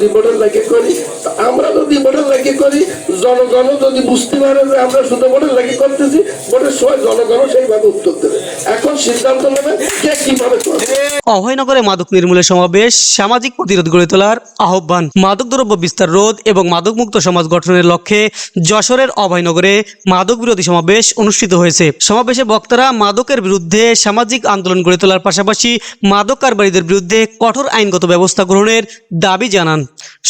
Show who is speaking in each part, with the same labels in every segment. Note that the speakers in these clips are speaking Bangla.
Speaker 1: যদি ভোটের লাগে করি, আমরা যদি ভোটের লাগে করি, জনগণ যদি বুঝতে পারে যে আমরা শুধু ভোটের লাগে করতেছি, ভোটের সময় জনগণ সেইভাবে উত্তর দেবে। এখন সিদ্ধান্ত নেবে কে কিভাবে করবে।
Speaker 2: অভয়নগরে মাদক নির্মূলের সমাবেশ, সামাজিক প্রতিরোধ গড়ে তোলার আহ্বান। মাদকদ্রব্য বিস্তার রোধ এবং মাদকমুক্ত সমাজ গঠনের লক্ষ্যে যশোরের অভয়নগরে মাদক বিরোধী সমাবেশ অনুষ্ঠিত হয়েছে। সমাবেশে বক্তারা মাদকের বিরুদ্ধে সামাজিক আন্দোলন গড়ে তোলার পাশাপাশি মাদক কারবারিদের বিরুদ্ধে কঠোর আইনগত ব্যবস্থা গ্রহণের দাবি জানান।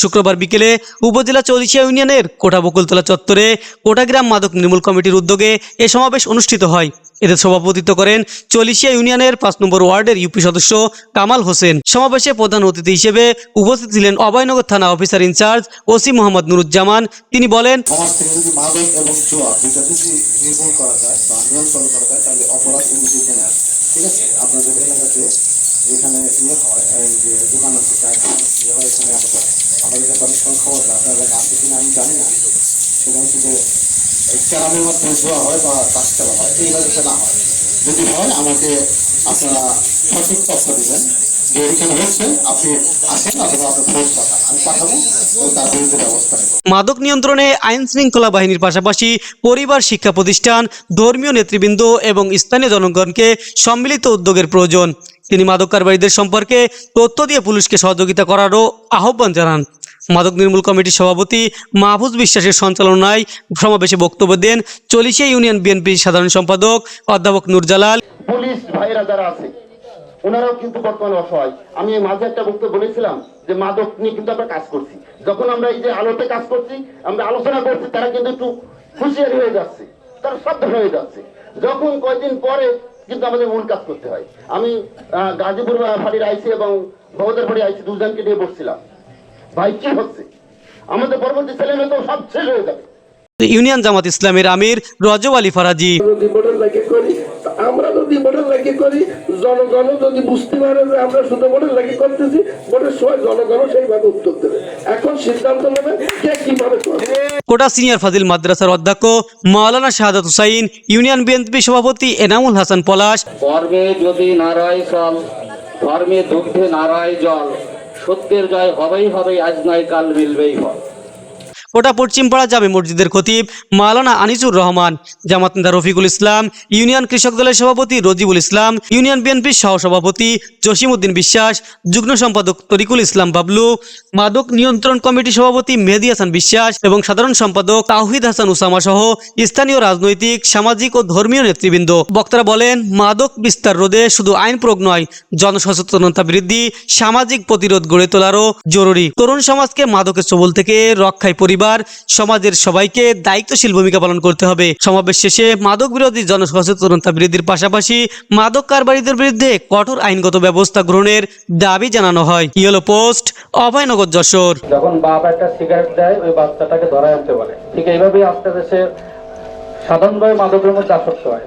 Speaker 2: শুক্রবার বিকেলে উপজেলা চৌলিশিয়া ইউনিয়নের কোটা বকুলতলা চত্বরে কোটাগ্রাম মাদক নির্মূল কমিটির উদ্যোগে এ সমাবেশ অনুষ্ঠিত হয়। এতে সভাপতিত্ব করেন চৌলিশিয়া ইউনিয়নের 5 নম্বর ওয়ার্ডের ইউপি সদস্য কামাল হোসেন। সমাবেশে প্রধান অতিথি হিসেবে উপস্থিত ছিলেন অভয়নগর থানা officer in charge OC Mohammad Nuruzzaman. তিনি বলেন,
Speaker 3: সমাজ থেকে যদি মাদক এবং জুয়া দুইটা যদি নির্মূল করা যায় বা নিয়ন্ত্রণ করা যায় তাহলে অপরাধ উন্নতি কমে আসবে। ঠিক আছে, আপনাদের এলাকাতে যেখানে হয় এই যে দোকান আছে হয় এখানে আমাদের কাছে অনেক সময় খবর আছে, আপনার এলাকা আছে কিনা আমি জানি না। সেটা হচ্ছে যে ক্যারামের মাধ্যমে জুয়া হয় বা তাস খেলা হয়, এইগুলো যাতে না হয়। যদি হয় আমাকে আপনারা সঠিক তথ্য দেবেন যে এখানে হচ্ছে, আপনি আসেন অথবা আপনার খোঁজ পাঠান, আমি পাঠাবো এবং তার বিরুদ্ধে ব্যবস্থা নেব।
Speaker 2: মাদক নিয়ন্ত্রণে আইন শৃঙ্খলা বাহিনীর পাশাপাশি পরিবার, শিক্ষা প্রতিষ্ঠান, ধর্মীয় নেতৃবৃন্দ এবং স্থানীয় জনগণকে সম্মিলিত উদ্যোগের প্রয়োজন। তিনি মাদক কারবারিদের সম্পর্কে তথ্য দিয়ে পুলিশকে সহযোগিতা করারও আহ্বান জানান। মাদক নির্মূল কমিটির সভাপতি মাহফুজ বিশ্বাসের সঞ্চালনায় সমাবেশে বক্তব্য দেন চৌলিশিয়া ইউনিয়ন বিএনপির সাধারণ সম্পাদক অধ্যাপক নূরজালাল।
Speaker 4: পুলিশ ভাইরা যারা আছে ওনারাও কিন্তু বর্তমানে অসহায়। আমি মাঝে একটা বক্তব্য বলেছিলাম যে মাদক নিয়ে কিন্তু আমরা কাজ করছি। যখন আমরা এই যে আলোতে কাজ করছি, আমরা আলোচনা করছি, তারা কিন্তু একটু হুঁশিয়ারি হয়ে যাচ্ছে, তারা সাবধান হয়ে যাচ্ছে। যখন কয়েকদিন পরে কিন্তু আমাদের মূল কাজ করতে হয়। আমি গাজীপুর ফাঁড়ির আইসি এবং ভগতের ফাঁড়ি আইসি দুজনকে নিয়ে বসছিলাম, ভাই কি হচ্ছে, আমাদের পরবর্তী ছেলে মেয়ে তো সব শেষ হয়ে যাবে।
Speaker 2: ইউনিয়ন জামাত ইসলামের আমির রজব আলী ফারাজি,
Speaker 1: যদি ভোটের লাগে করি, আমরা যদি ভোটের লাগে করি, জনগণ যদি বুঝতে পারে যে আমরা শুধু ভোটের লাগে করতেছি, ভোটের সময় জনগণ সেইভাবে উত্তর দেবে। এখন সিদ্ধান্ত নেবে কে কিভাবে করবে।
Speaker 2: কোটা সিনিয়র ফাজিল মাদ্রাসার অধ্যক্ষ মাওলানা শাহাদাত হুসাইন, ইউনিয়ন বিএনপি সভাপতি এনামুল হাসান পলাশ,
Speaker 5: কর্মে যদি নারায় চল, ধর্মে দুগ্ধে নারায় জল, সত্যের জয় হবেই হবে, আজ নয় কাল মিলবেই ফল।
Speaker 2: কোটা পশ্চিমপাড়া জামে মসজিদের খতিব মাওলানা আনিসুর রহমান, জামাত নেতা রফিকুল ইসলাম, ইউনিয়ন কৃষক দলের সভাপতি রজিবুল ইসলাম, ইউনিয়ন বিএনপির সহসভাপতি জসিমউদ্দিন বিশ্বাস, যুগ্ম সম্পাদক তরিকুল ইসলাম বাবলু, মাদক নিয়ন্ত্রণ কমিটির সভাপতি মেহেদী হাসান বিশ্বাস এবং সাধারণ সম্পাদক তাওহিদ হাসান উসামা সহ স্থানীয় রাজনৈতিক, সামাজিক ও ধর্মীয় নেতৃবৃন্দ। বক্তারা বলেন, মাদক বিস্তার রোধে শুধু আইন প্রয়োগ নয়, জনসচেতনতা বৃদ্ধি, সামাজিক প্রতিরোধ গড়ে তোলারও জরুরি। তরুণ সমাজকে মাদকের ছোবল থেকে রক্ষায় পরিবার, সমাজের সবাইকে দায়িত্বশীল ভূমিকা পালন করতে হবে। সমাবেশ শেষে মাদক বিরোধী জনসচেতনতা বৃদ্ধির পাশাপাশি মাদক কারবারিদের বিরুদ্ধে কঠোর আইনগত ব্যবস্থা গ্রহণের দাবি জানানো হয়। Yellow post, Abhaynagar, Jessore.
Speaker 5: যখন বাপ একটা সিগারেট দেয় ওই বাচ্চাটাকে ধরায় আনতে বলে, ঠিক এইভাবেই আস্তে দেশে সাধারণভাবে মাদকের মধ্যে আসক্ত হয়।